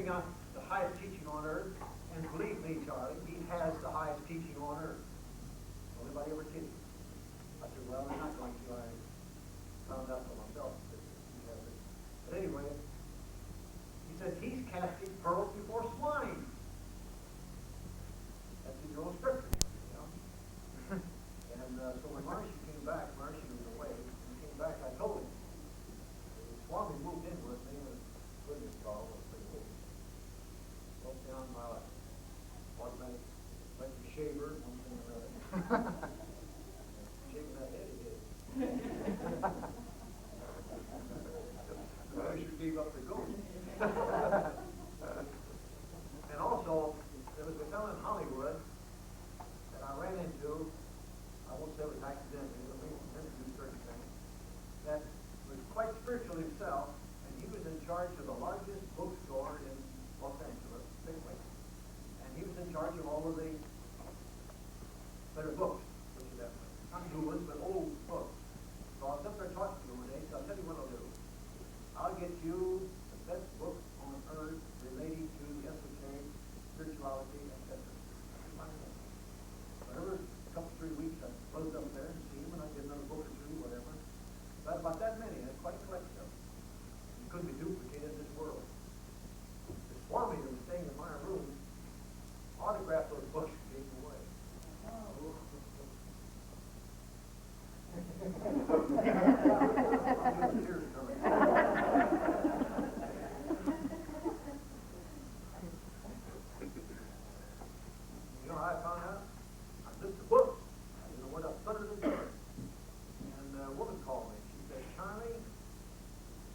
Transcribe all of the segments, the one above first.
giving out the highest teaching on earth, and believe me, Charlie, he has the highest teaching on earth. Will anybody ever kid you? I said, well, they're not going to. I found out for myself that he has it. But anyway, he said, he's casting pearls before swine. That's in your own scripture, you know. And so when Marcy came back, Marcy was away, and he came back, I told him. Swami moved in with me, and goodness, Carl was pretty good. Broke down my automatic electric shaver, and one thing or another. Shaving that head, he did. I sure gave up the ghost. And also, there was a fellow in Hollywood that I ran into, I won't say it was accidentally, but maybe meant to do certain things, that was quite spiritual himself, and he was in charge of the largest bookstore in Los Angeles, big place. And he was in charge of all of the better books, which is that way. Not new ones, but old books. So I was up there talking to him one day, so I'll tell you what I'll do. I'll get you the best book on earth relating to esoteric spirituality, etc. Whatever, a couple, 3 weeks, I float up there and see him, and I get another book or two, whatever. But about that many, and it's quite a collection of them. It couldn't be duplicated in this world. The Swami that was staying in my room autographed those books and gave them away. Tears coming. You know how I found out? I looked at the books. I didn't know what I put it in there. And a woman called me. She said, Charlie,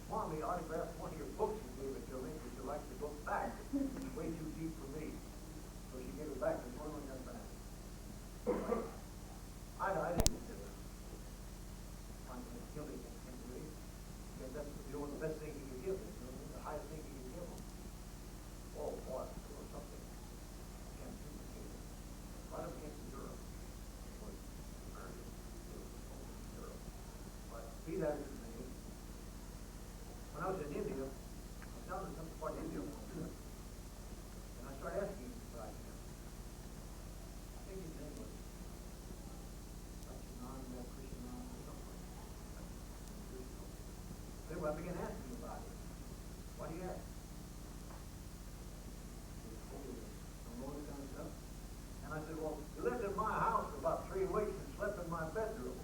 Swami autographed one of your books and gave it to me. Would you like the book back? It's way too deep for me. So she gave it back and one got back. I didn't do it. I'm going to kill it anyway. Because that's the best thing you can give them. You know, the highest thing you can give them. Oh, boy, there was something. I can't duplicate it. Right up against Europe. But be that as it may, when I was in India, I was down in some part of India once, and I started asking him about him. I think his name was Krishnan or something like that. Anyway, I began asking him about it. What do you ask? Kind of stuff. And I said, well, you lived in my house for about 3 weeks and slept in my bedroom.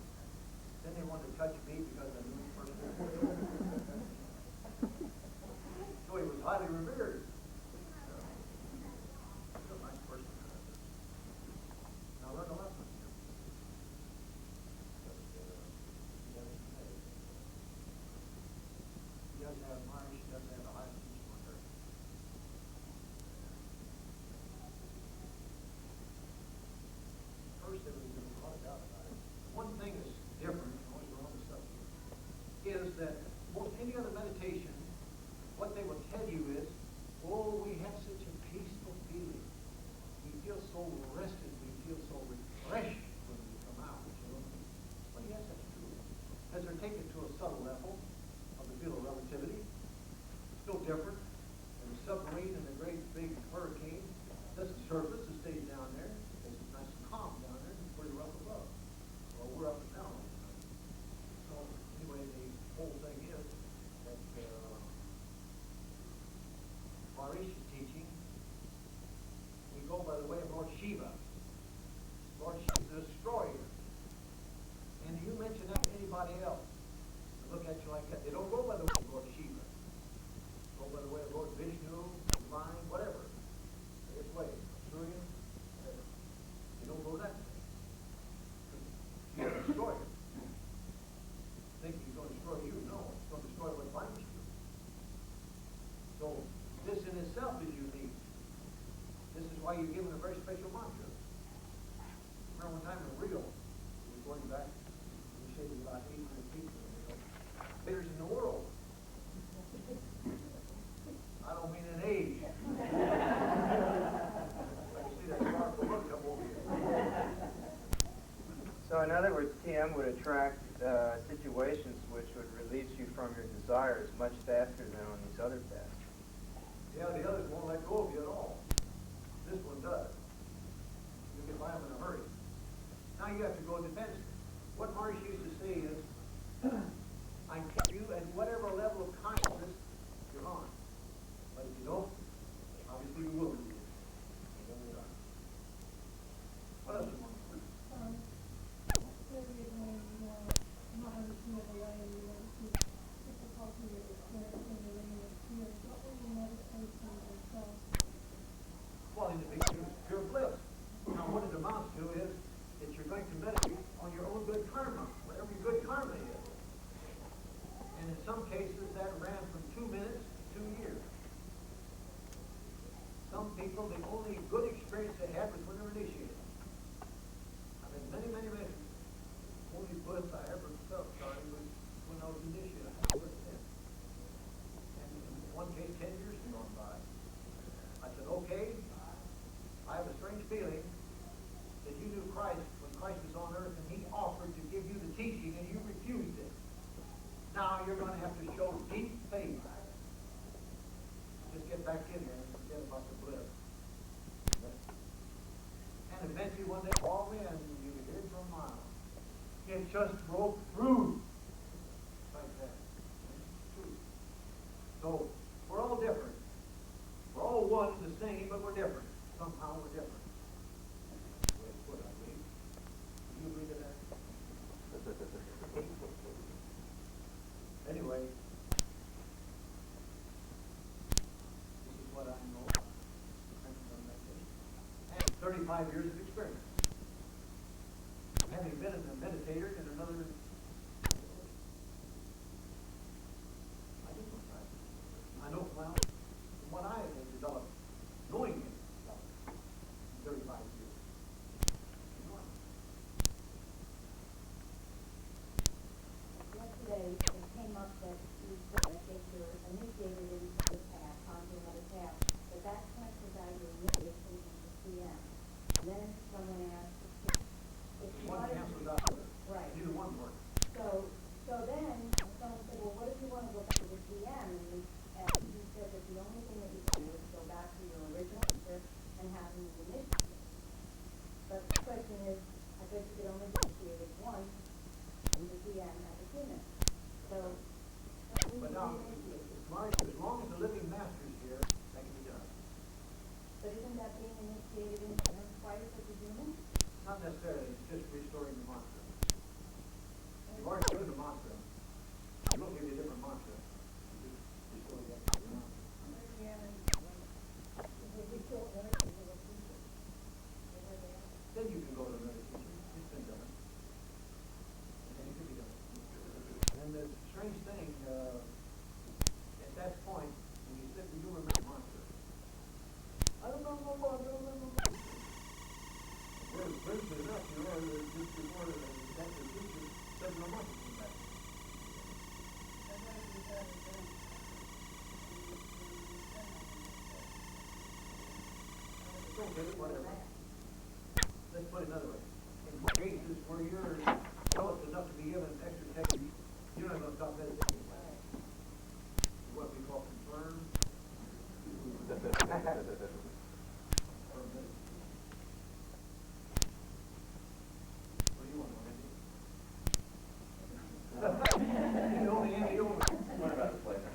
Then they wanted to touch me because I knew him personally. So he was highly revered. He's a nice person. And I learned a lesson from him. He does have Marsh, he does have the highest teaching on earth. First, there was a lot of doubt about it. One thing that's different, always we're on the subject, is that most any other meditation, what they will tell you is, oh, we have such a peaceful feeling. We feel so rested, we feel so refreshed when we come out. You know? Well, yes, that's true. As they're taken to a subtle level of the field of relativity, it's still different. And the submarine in a great big hurricane doesn't surface, it stays down there. It's nice and calm down there, and it's pretty rough above. Well, we're up and down all the time. So anyway, the whole thing is that Maharishi's teaching, we go by the way of Lord Shiva. Lord Shiva is the destroyer. And you mention that to anybody else, they look at you like that. They don't go by the way of Lord Shiva. They go by the way of Lord Vishnu, divine, whatever. His way, Surya, whatever. They don't go that way. He's a destroyer. Think he's going to destroy you? No, he's going to destroy what binds you. So this in itself is unique. This is why you're given a very special mantra. Remember one time in Rio, we were going back, we said about 800 people in Rio. There's in the world. I don't mean an age. I can see that sparkle look up over here. So in other words, TM would attract situations which would release you from your desires much faster than on these other paths. Yeah, the others won't let go of you at all. This one does. You get by them in a hurry. Now you have to go defensive. What Marsh used to say is, I keep you at whatever level of consciousness you're on. But if you don't, obviously you will lose it. What else do you want to learn? Well, in the beginning, it's pure bliss. Now, what it amounts to is that you're going to meditate on your own good karma, whatever your good karma is. And in some cases, that ran from 2 minutes to 2 years. Some people, the only good experience they had was when they were initiated. I've had many, many, many. Only bliss I ever felt, sorry, was when I was initiated. I had bliss then. And in one case, 10 years had gone by. I said, okay, I have a strange feeling that you knew Christ when Christ was on earth and he offered to give you the teaching and you refused it. Now you're going to have to show deep faith. Just get back in there and forget about the bliss. And eventually one day, all in, you hear it from miles. It just broke through. Like that. So, we're all different. We're all one and the same, but we're different. Somehow we're different. That's the way it's put, I believe. Do you agree to that? Anyway, this is what I know. And 35 years of experience. Having been a meditator in another, I know from what I have developed, knowing it, 35 years. Yesterday, it came up that you said that you're initiated into the path, onto another path, but that question about your initiation into CM. And then someone asked if you One wanted cancels to, out the other. right. Neither one works. So then someone said, well, what if you want to go back to the CM? And you said that the only thing that you can do is go back to your original teacher and have them initiate. But the question is, I guess you could only be initiated once in the CM at the human. So, But now, as long as the living master's here, that can be done. but isn't that being initiated in twice as a human? Not necessarily, it's just restoring the mantra. You've already given the mantra. You don't give you a different mantra. You just restore that to the mantra. Then you can go to another teacher. It's been done. And then it could be done. And the strange thing, at that point, when you sit, you remember the mantra. I don't know no more, I don't know no more. Whereas Prince is up, you know, just before that the teacher said no mantra came back. It's okay, whatever. Let's put it another way. In cases where you're developed enough to be given extra technique, you're not going to stop meditating. What we call confirmed. What do you want, Andy? You only Andy only. What about the flavor?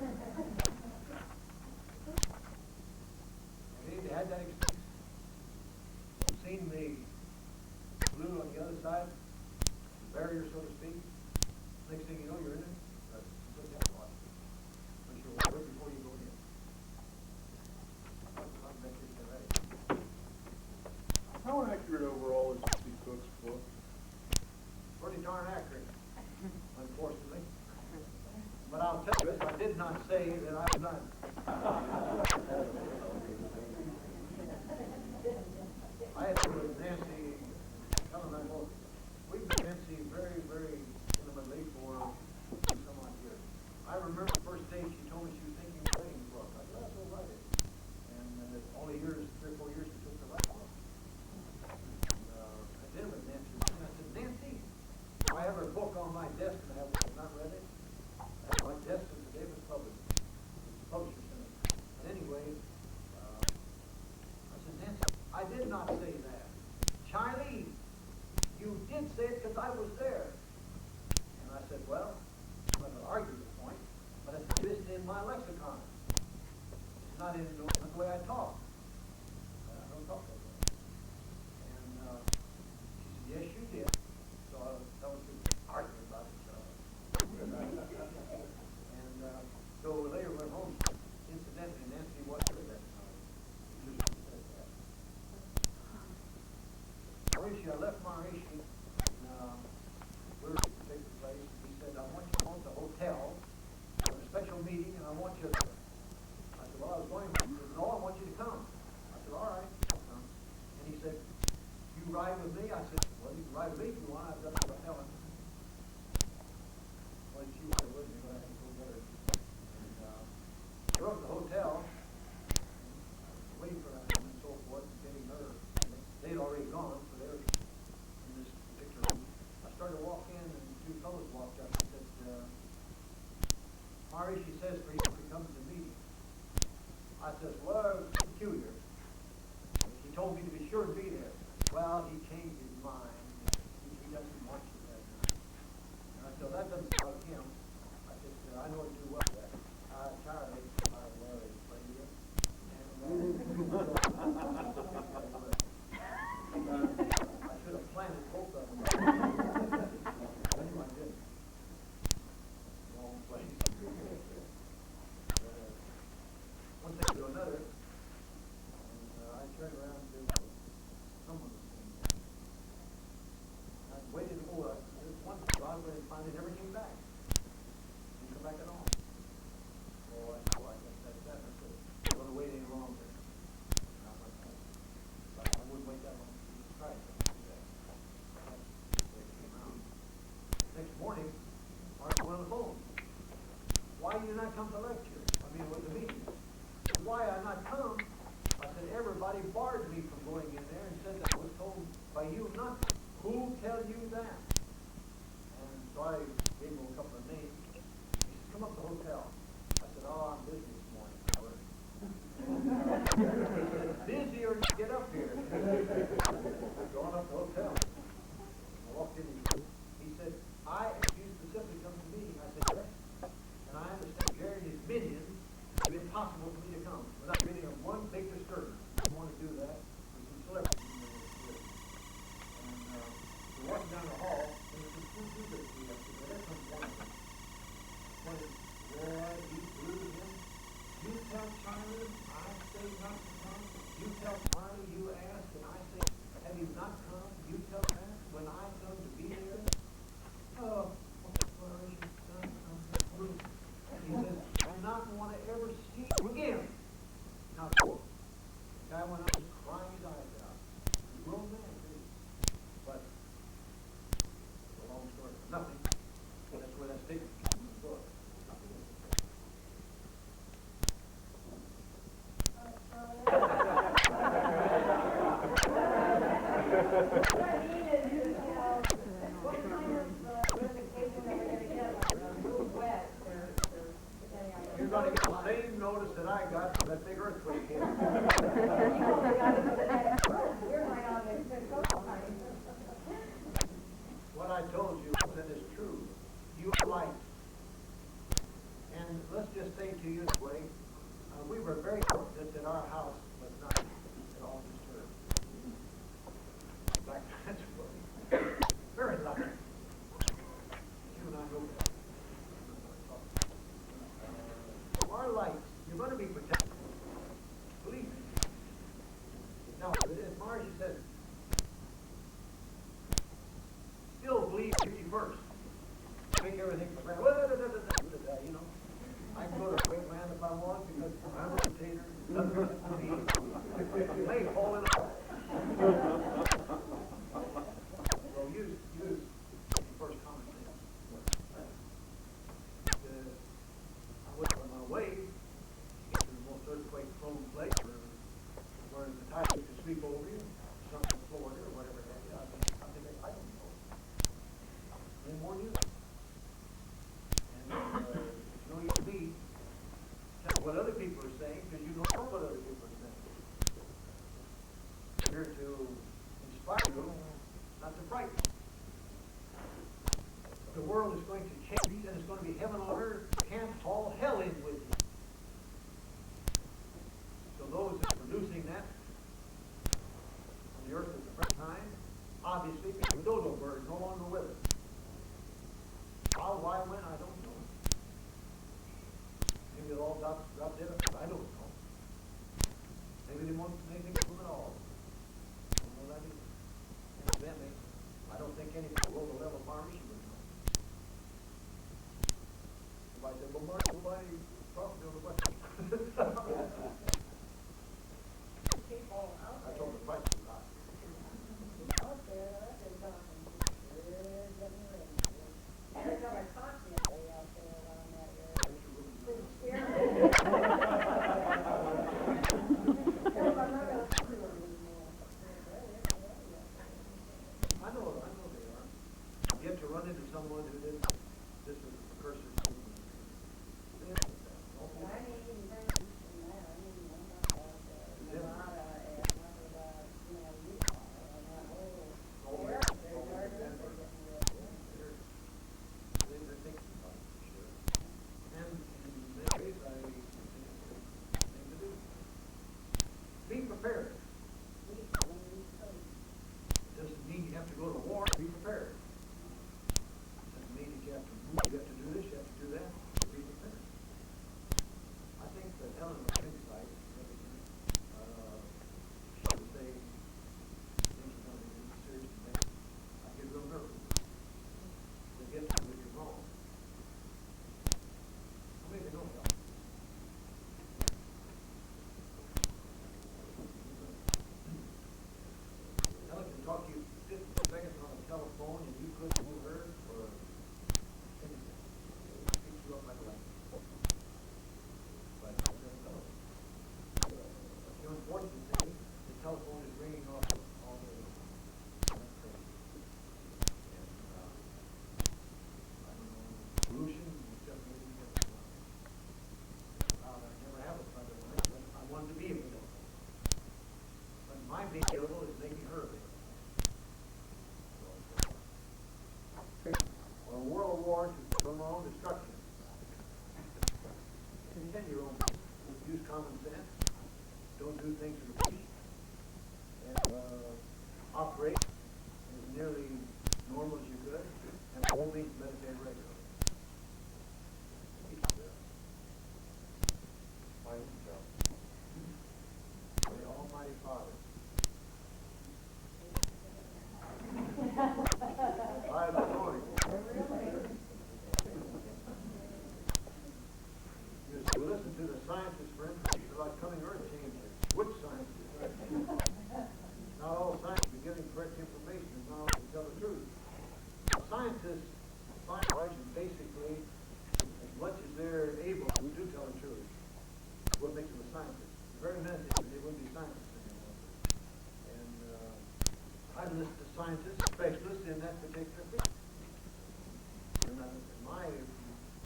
Have you had that experience? Seen the blue on the other side, the barrier, so to speak. Next thing you know, you're in it. That's good to watch. Make sure right before you go in. How accurate overall is Steve Cook's book? Pretty darn accurate, unfortunately. But I'll tell you this, I did not say that I'm done. I had to with Nancy, Helen and I both. We've known Nancy very, very intimately for some odd years. I remember the first day she told me she was thinking of writing a book. I said, that's all right. And all the years, 3 or 4 years, it took to write a book. And, I did it with Nancy. And I said, Nancy, I have her book on my desk and I have not read it. I have my desk since the day it was published. The publisher sent it. But anyway, not say that. Chinese, you did say it because I was there. And I said, well, I'm not going to argue the point, but it's just in my lexicon. It's not in the way I talk. I don't talk that way. And she said, yes, you did. So I was arguing about it. And so later went home. Incidentally, Nancy wasn't there that night. She just said that. Mauricio, I left Mauricio, and we were at a particular place. He said, I want you to go to the hotel for a special meeting, and I want you there. I said, well, I was going. He said, no, I want you to come. I said, all right, I'll come. And he said, you ride with me? I said, well, you can ride with me if you want. I've got to go to Helen. Well, she was with me, but I had to go get her. And drove to the hotel, waiting for him and so forth, and getting her. They'd already gone, so they were in this particular room. I started to walk in, and two fellows walked up and said, Mari, she says for you to come to the meeting. I says, well, it's peculiar. He told me to be sure to be there. Well, he changed his mind. He doesn't want you that night. And I said, that doesn't bother him. I said, I know to do well that. Charlie, I worry for you. And I should have planted both of them. Anyway, I didn't. Wrong place. One thing to another, and I turned around to someone was saying that. I waited for it. There's one God where they finally never came back. Didn't come back at all. So I said, well, I guess that's that. I said, I'm going to wait any longer. I wouldn't wait that long. Jesus Christ. That's the way it came out. Next morning, Mark went on the phone. Why did you not come to lecture? I mean, with the meeting. Why I not come? I said, everybody barred me from going in there and said that I was told by you not to. Who tell you that? And so I gave him a couple of names. He said, come up to the hotel. I said, oh, I'm busy this morning. He said, busy or get up here. Going up to the hotel. I walked in. He said, you specifically come to the meeting. I said, yes. And I understand Jerry and his minions, it's impossible for me to come without getting one big disturbance. I want to do that with some celebrities. And we're walking down the hall, and there's some two visitors we have to go. There comes one of them. One is, boy, he blew him. You tell Charlie, I say not to come. You tell Charlie, you ask, and I say, have you not come? You tell that when I come to be there. Oh, what's the flourishing son of the group? He says, I not want to ever see you again. Now, the guy went up and crying his eyes out. He's a grown man, too. But, it's a long story for nothing. That's where that statement comes in the book. What kind of ramification are we going to get, like, move west, or depending on You're going to get the same notice that I got for that big earthquake hit. You probably got into the next room. You're right on the coastal line. What I told you that is true. You are light. And let's just say to you this way, we were very fortunate that our house was not at all disturbed. Like that's funny. Very lucky. You and I know that. Our lights, you're going to be protected. Believe me. Now, as Margie said, still believe duty first. Take everything for granted. You know, I can go to a great man if I want because I'm a dictator. Nothing to me. May fall in a So use the first common sense. I went on my way to the most earthquake-prone place where the tide could sweep over you, something Florida or whatever it is. I don't know. Any more news? And it's no use to me tell what other people are saying because you don't know what other people are saying. Here to the world is going to change and it's going to be heaven on earth, can't haul hell in with you. So those that are producing that on the earth at the present time, obviously, the dodo bird no longer with us. How, why, when, I don't know. Maybe it all got dead, I don't know. Maybe they won't make anything from it all. I don't know that either. Incidentally, I don't think any below the level of farmers would know. If I said, well, Mark, nobody talking to the question. People out I there. told the price was high. Out there, they're talking. They're getting ready. Every time I talk to anybody out there around that area, it's scary. I'm not gonna talk to them anymore. I know they are. Yet to run into someone who did this is a precursor to I mean, even very Eastern there, I mean, I'm not about Nevada and not about, Utah and that whole area. They're getting real. They're thinking about it for sure. And in many ways, I think it's a good thing to do. Be prepared. It doesn't mean you have to go to war. Be prepared. It doesn't mean that you have to move. You have to do this. You have to do that. Be prepared. I think that Ellen was insight. She would say things are going to be serious to me. I get real nervous. They get to what you're wrong. Well, maybe no help. Ellen can talk to you 50 seconds on the telephone and you couldn't move her or anything. Picks you up like a light. But it doesn't know. The unfortunate thing, the telephone is ringing off all the that's crazy. And I don't know, pollution, except maybe I never have a private life, but I wanted to be available. But my being available is making her available. Or world war to from our own destruction. Contend your own business. Use common sense. Don't do things in a peace. And operate as nearly normal as you could. And only meditate regularly. The Almighty Father. By the Lord. You listen to the scientists, for instance, about coming earth changes. Which scientists? Not all scientists are giving correct information and not all can tell the truth. Scientists find and basically, as much as they're able to do tell the truth. What makes them a scientist? The very minute they wouldn't be scientists anymore. And I've listened to scientists, specialists in that particular field. And in my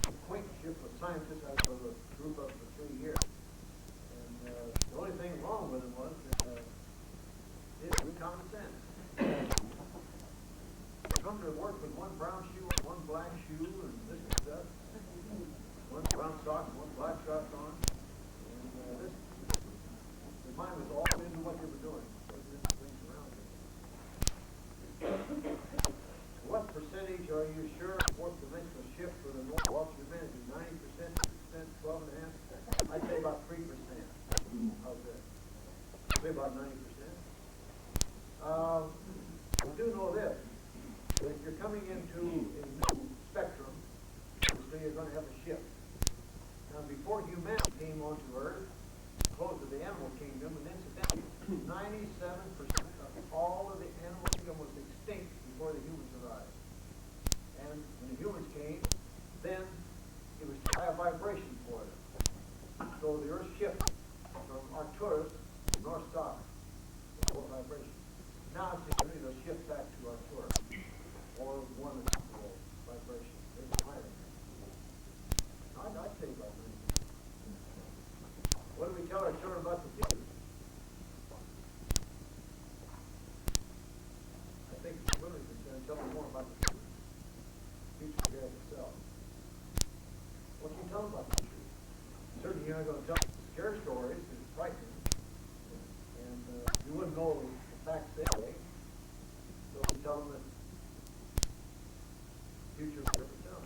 acquaintanceship with scientists, I was with a group of for 3 years. And the only thing wrong with them was that they didn't common sense. They come to work with one brown shoe, one black shoe, and this and stuff. One brown sock, one black sock on. And their mind was all into what they were doing. Things around them. What percentage are you sure fourth dimensional shift for the North Walk humanity? 90%, 6%, 12.5%? I'd say about 3%. How's that? I'd say about 90%. We do know this. If you're coming into a new spectrum, obviously you're going to have a shift. Now, before humanity came onto Earth, close to the animal kingdom, and incidentally, 97% of all of the animal kingdom was extinct before the humans arrived. And when the humans came, then it was high vibration for them. So the Earth shifted from Arcturus to North Star, low vibration. Now it's going to shift back to Arcturus, or one of the vibration. It's higher. I'd say about 90. What do we tell our children about the future? I think it's really concerned. Tell them more about the future. future will ever tell.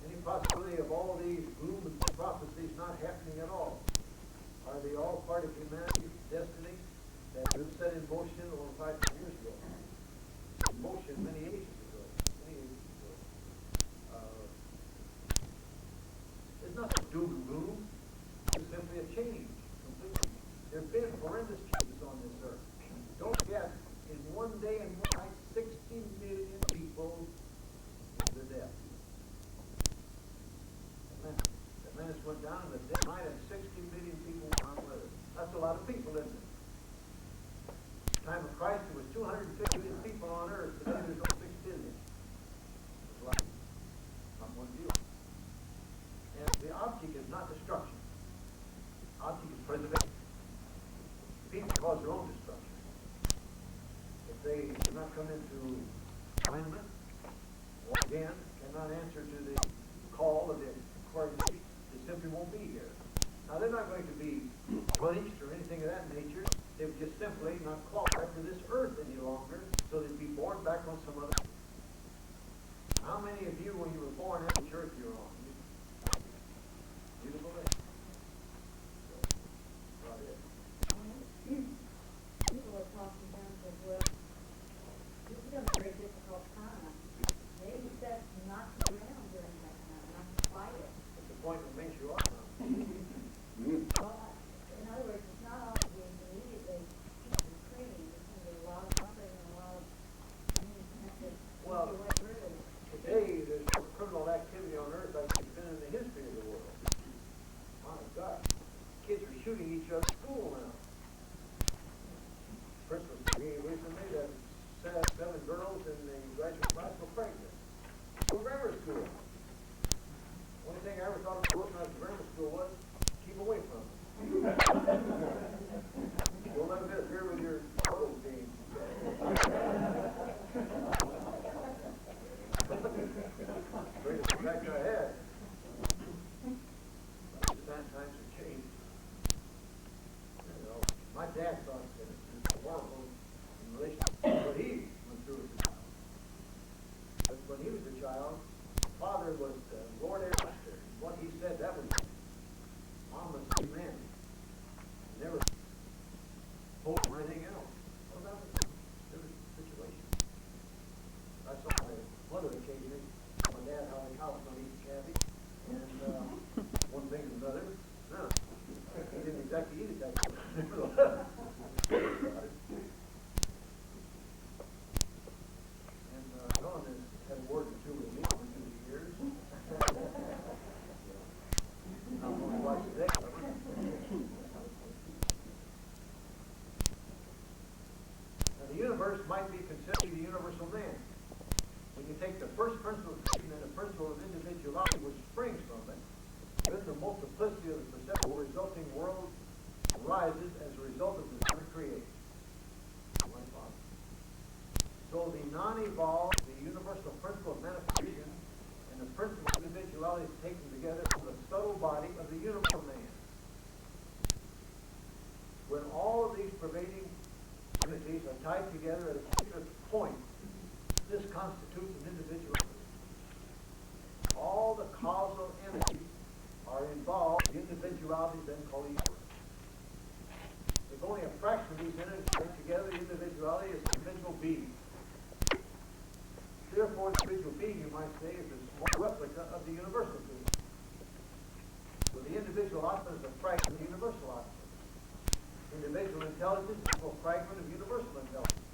Any possibility of all these gloom and prophecies not happening at all? Are they all part of humanity's destiny that was set in motion over 500 years ago? In motion many ages ago. There's nothing doom and gloom. It's simply a change, completely. There have been horrendous changes on this earth. Don't forget, in one day and one night, 60 million people to death. Atlantis went down in the dead night and 60 million people went on with it. That's a lot of people, isn't it? At the time of Christ, there was 250 million people on earth. Today, there's only 6 billion. It's a lot. Not one deal. And the object is not destruction. The object is preservation. People cause their own destruction. If they cannot come into alignment, or again, cannot answer to the call of the acquired nature, they simply won't be here. Now, they're not going to be punished or anything of that nature. They would just simply not qualify for this earth any longer, so they'd be born back on some other. How many of you, when you were born, had the church you were on? Beautiful day. About it. People are talking down to, well, this is a very difficult time. Maybe that's not to be around during that time, not to fight it. It's the point that makes you up. Well, in other words, it's not all being immediately teaching and training. There's going to be a lot of suffering and a lot of, have to Well, your way through. Today, there's more criminal activity on earth like there's been in the history of the world. My God. Kids are shooting each other at school now. Christmas tree recently that said 7 girls in the graduate class were pregnant. For grammar school. Only thing I ever thought of going out to grammar school was keep away from it. Don't let them interfere with your photo game. Greatest effect I had. Times have changed. You know, my dad thought that it was horrible in relation to what he went through as a child. But when he was a child, father was the Lord Master. What he said, that was mom was a man. Never spoke or anything else. Well, that was a different situation. I saw my mother occasionally, my dad how the cows don't eat cabbage. And one thing and another, no, he didn't exactly eat it that way. And John has had a word or two with me over the years. Not only twice a day. Now, the universe might be considered the universal man. When you take the first principle of creation and the principle of individuality, which springs from it, then the multiplicity of the perceptual resulting world arises as a result of the divine creation. So the non-evolved, the universal principle of manifestation, and the principle of individuality is taken together from the subtle body of the universal man. When all of these pervading entities are tied together at a particular point, this constitutes an individuality. All the causal entities are involved. The individuality is then called equal. If only a fraction of these entities tied together, the individuality is an individual being. Therefore, the individual being, you might say, is a small replica of the universal being. So the individual atma is a fragment of the universal atma. Individual intelligence is a fragment of universal intelligence.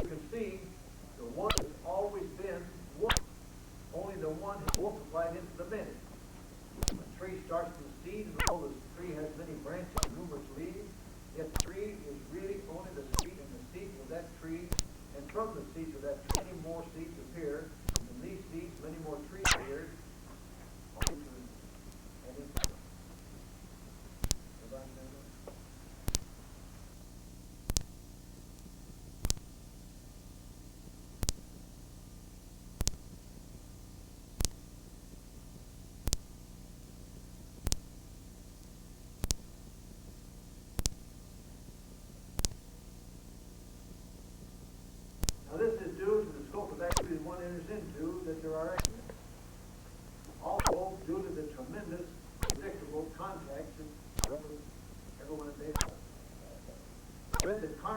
You can see the one has always been one. Only the one has multiplied into the many. A tree starts from seed, and although the tree has many branches and numerous leaves, yet the tree is really only the seed, and the seed of that tree, and from the seeds of that tree, many more seeds appear. From these seeds, many more trees appeared. Now this is due to the scope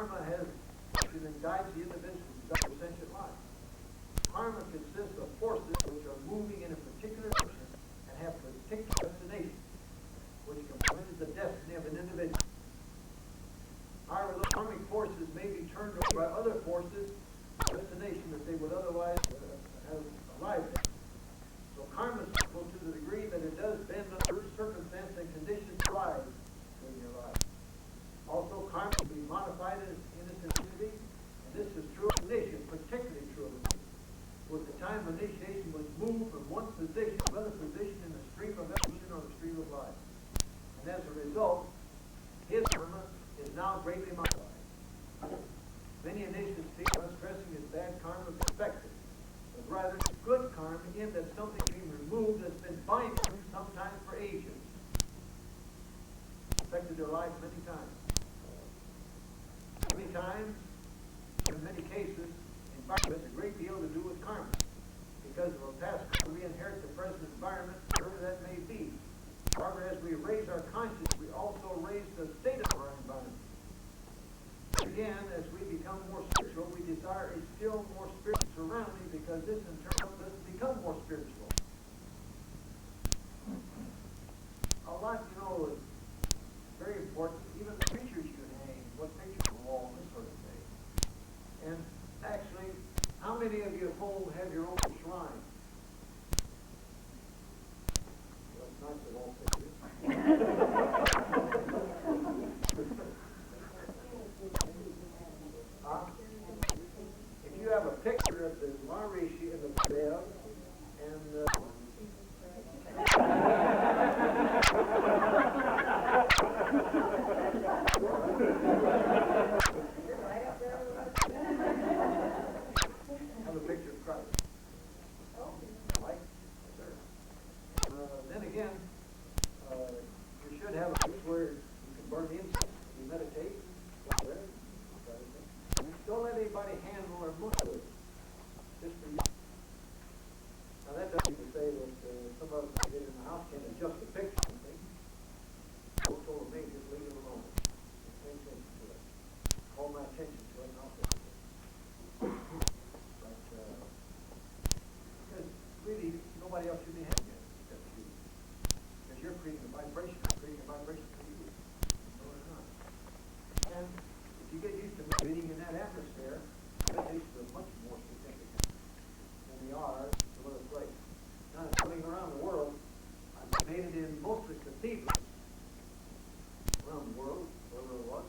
karma has and guides the individual's sentient life. Karma consists of forces which are moving in a particular direction and have particular destination, which composes the destiny of an individual. However, those karmic forces may be turned away by other forces, destination that they would otherwise have arrived at. So karma is simple to the degree that it does bend under circumstance and conditions rise in your life. Also, karma can be modified in its intensity, and this is true of initiation, particularly true of initiation. With the time of initiation was moved from one position to another position in the stream of evolution or the stream of life. And as a result, his karma is now greatly modified. Many initiates feel less stressing as bad karma perspective, but rather good karma in that something being removed has been binding them sometimes for ages. Affected their life many times. Many times, in many cases, environment has a great deal to do with karma. Because of a past karma, we inherit the present environment, wherever that may be. However, as we raise our consciousness, we also raise the state of our environment. Again, as we become more spiritual, we desire a still more spiritual surrounding because this in turn helps us become more spiritual. A lot, is very important. Even the pictures you hang, what pictures on the wall, this sort of thing. And actually, how many of you at home have your own shrine? Well, it's nice that all six of you. If you have a picture of the Maharishi in the bed, and have a picture of Christ. Right? Sir. Then again, you should have a place where you can burn incense, you meditate. Don't let anybody handle or muck with it. Just for you. Now that doesn't mean to say that some of us get in the house can adjust the picture and things. Don't told me, just leave it alone. Pay attention to it. Call my attention to it and I'll fix it. But because really nobody else should be having it except you. Because you're creating a vibration, for you. No, it's not. And if you get used to being in that atmosphere, meditations are much more significant than they are some other place. Now, coming around the world, I've meditated in most of the cathedrals around the world, wherever it was.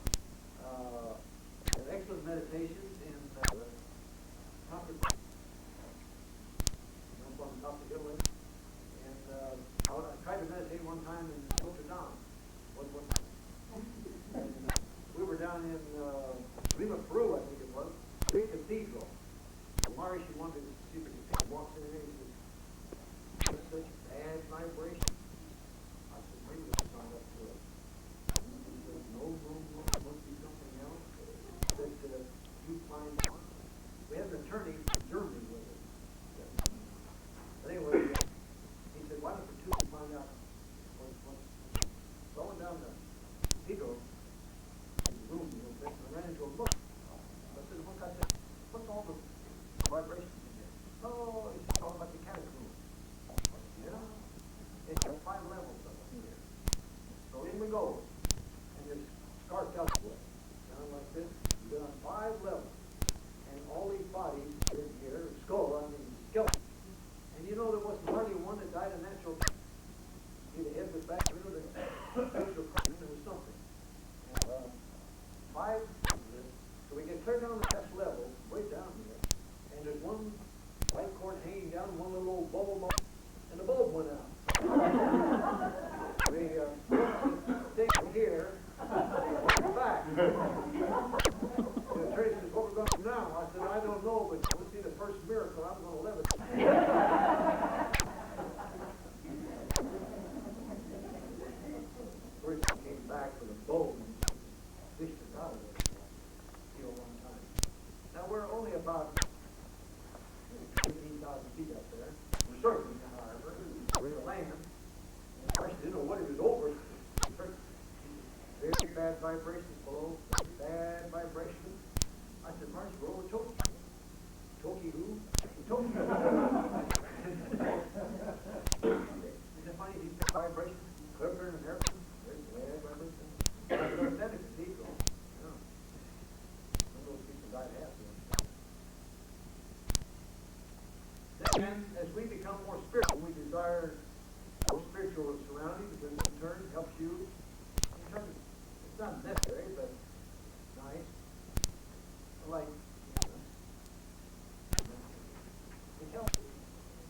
There are excellent meditations in top of the hill, and I tried to meditate one time in Notre Dame. And, we were down in Lima, Peru, I think it was, big cathedral. Maharishi wanted to see the cathedral, walks in there and he says, "There's such bad vibration." I said, "Maybe we'll sign up to it." He said, no, it must be something else that you find out. We had an attorney from Germany with us. But anyway, he said, "Why don't the two find out what's going down the cathedral?" Room, I ran into a book. I said, "Look," I said, "what's all the vibrations in there?" "Oh, it's all about the catacomb." Yeah? It's got 5 levels of it here. So in we go. And there's scarf elsewhere. Down like this. You go on 5 levels. And all these bodies in here, skeleton. And there wasn't hardly one that died a natural death. The head was back, the facial cracking, there was something. And, 5 so we get clear down the test level, way down here, and there's one light cord hanging down, one little old bulb, and the bulb went out. We take it here, and back. The attorney says, "What we're going to do now?" I said, "I don't know, but we'll see the first miracle. I'm going to live it." First he came back with a bulb and fished it out of it. One time. Now we're only about 15,000 feet up there. We're circling, however, we're in land. And of course, didn't know what it was over. Very bad vibrations below, bad vibrations. And as we become more spiritual, we desire more spiritual surroundings, because in turn helps you. In turn, it's not necessary, but nice. Like, it helps you.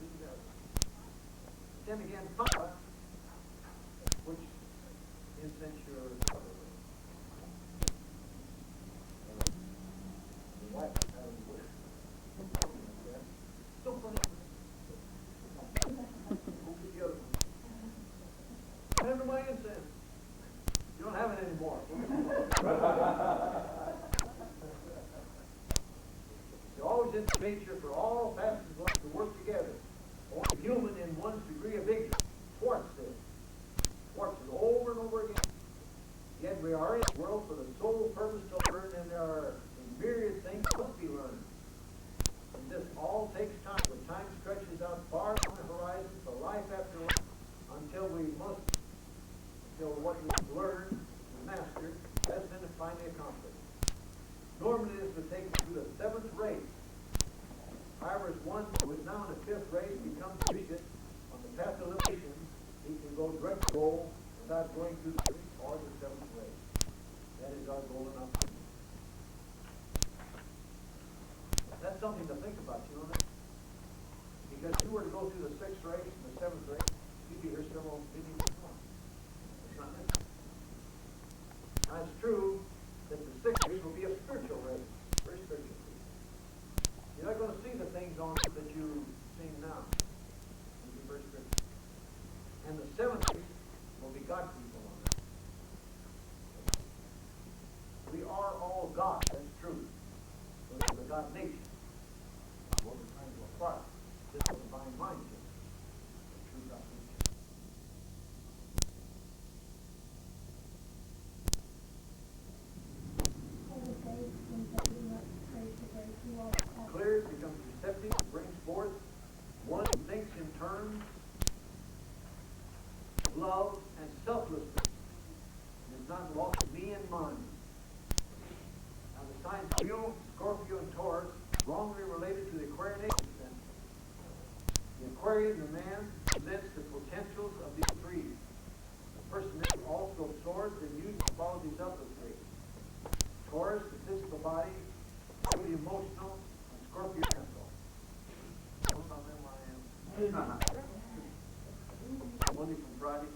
It does. Then again, fire, which incense your wife having wood. So funny. The other one. Remember my incense. You don't have it anymore. It's always in nature for all facets of life to work together. Or human in one's degree of ignorance. Thwarts this. Thwarts it over and over again. Yet we are in the world for the sole purpose to learn, and there are myriad things that must be learned. And this all takes time. When time stretches out far from the horizon for life after life, until what we've learned and mastered has been finally accomplished. Normally this would take us to the 7th race. However, as one who is now in the 5th race becomes proficient on the path of liberation, he can go direct to goal without going through the 6th or the 7th race. That is our goal and opportunity. That's something to think about, you know that? Because if you were to go through the 6th race and the 7th race, you'd be here several meetings more. It's not necessary. Now it's true that the 6th race will be a spiritual race, very spiritual. You're not going to see the things on it that you've seen now. It'll be very spiritual. And the 7th race will be God people on it. We are all God, that's true. But it's the God nature. What we're trying to acquire. This is the divine mind. The true God nature. Clear, it becomes receptive, it brings forth one who thinks in terms of love and selflessness, and is not lost me and mine. Now the signs Leo, Scorpio, and Taurus wrongly related to the Aquarian age. The Aquarian, the man, presents the potentials of these three. The person also absorbs and uses the qualities of the three. Taurus, the physical body, the emotional, and Scorpio, mental. Don't know them I am. Monday from Friday.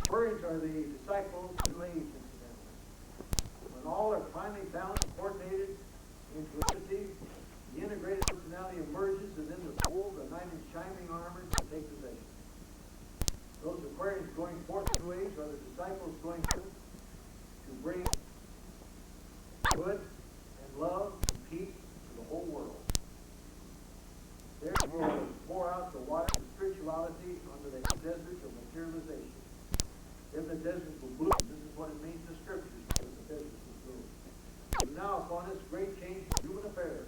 Aquarians are the disciples of New Age, incidentally. When all are finally balanced and coordinated into unity, the integrated personality emerges, and then the soul, the knight in shining armor, to take possession. Those Aquarians going forth in New Age are the disciples going to bring good and love and peace to the whole world. There will pour out the water of spirituality under the desert of materialization. Then the desert will bloom. This is what it means in the scriptures, that the desert will bloom. And now upon this great change in human affairs,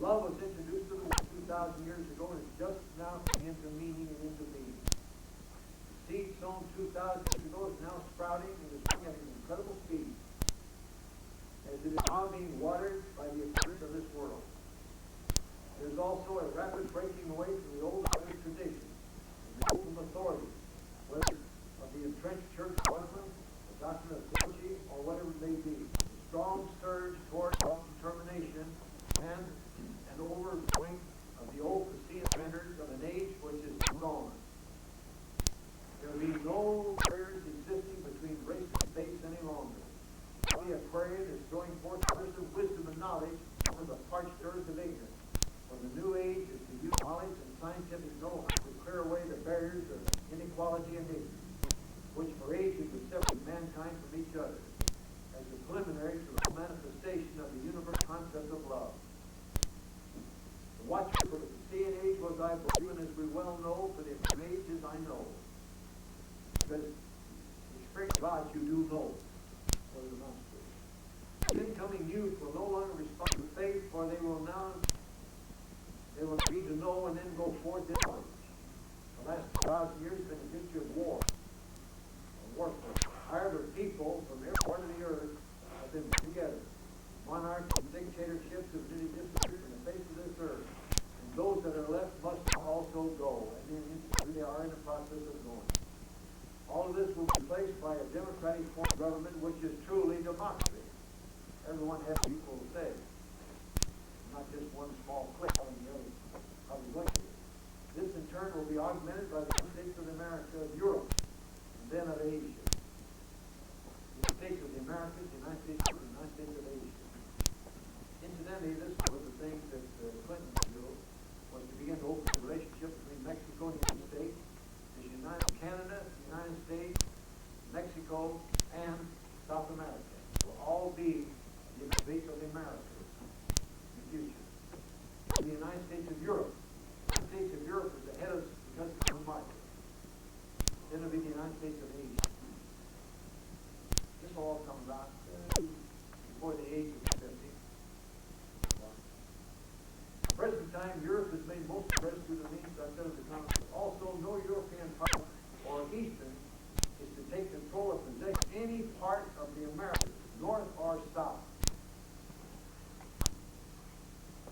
love was introduced to the world 2,000 years ago, and it's just now coming into meaning and into being. Seed sown 2,000 years ago is now sprouting and is growing at an incredible speed, as it is now being watered by the appearance of this world. There's also a rapid breaking away from the old traditions, and the old authority, whether of the entrenched church dogma, the doctrine of theology, or whatever it may be. A strong surge toward self-determination and an overwhelming of the old Christian standards of an age which is gone. There will be no barriers existing between race and faith any longer. The Aquarian is throwing forth rivers of wisdom and knowledge over the parched earth of ignorance. For the new age is to use knowledge and scientific know-how to clear away the barriers of inequality and ignorance, which for ages have separated mankind from each other, as a preliminary to the manifestation of the universal concept of love. The watcher for the Christian age was I, but even as we well know, for the age is I know. Because the Spirit of God you do know, for the master. The incoming youth will no longer respond to faith, for they will be to know and then go forth in knowledge. The last 2,000 years has been a history of war. Warfare. However, people from every part of the earth have been together. Monarchs and dictatorships have really disappeared from the face of this earth. time, Europe has made most progress through the means I've said of the continent. Also, no European power or Eastern is to take control or possess any part of the Americas, north or south.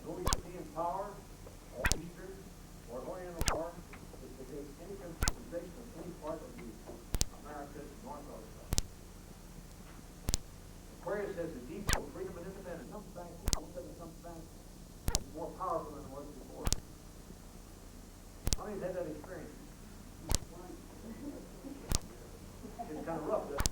No European power or Eastern or Oriental power is to take any possession of any part of the Americas, north or south. Aquarius has a deep freedom and independence. Some things is more powerful than it was before. How many's had that experience? It's kind of rough, isn't it?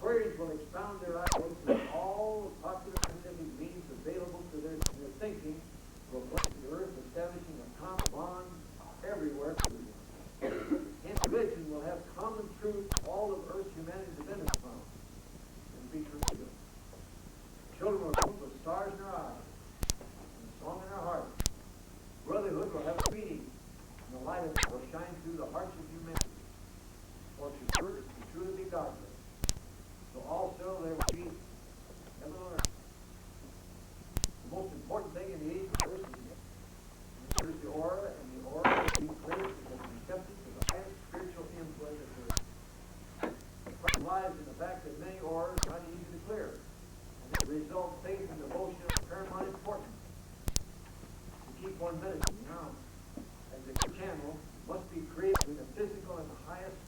Aquarians will expound their ideas in all popular scientific means available to their thinking, proclaim the earth, establishing a common bond everywhere. In religion will have common truth all of earth's humanity dependent upon, and be true. Children will come with stars in their eyes, and a song in their hearts. Brotherhood will have a meaning, and the light of it will shine through the hearts of humanity, for to truly be godly. So also there will be heaven on earth. The most important thing in the age of earth is the aura, and the aura will be clear because it's receptive to the highest spiritual input of earth. The problem lies in the fact that many auras are not easy to clear, and as a result, faith and devotion are of paramount importance. To keep one medicine now, as a channel, must be created with the physical and the highest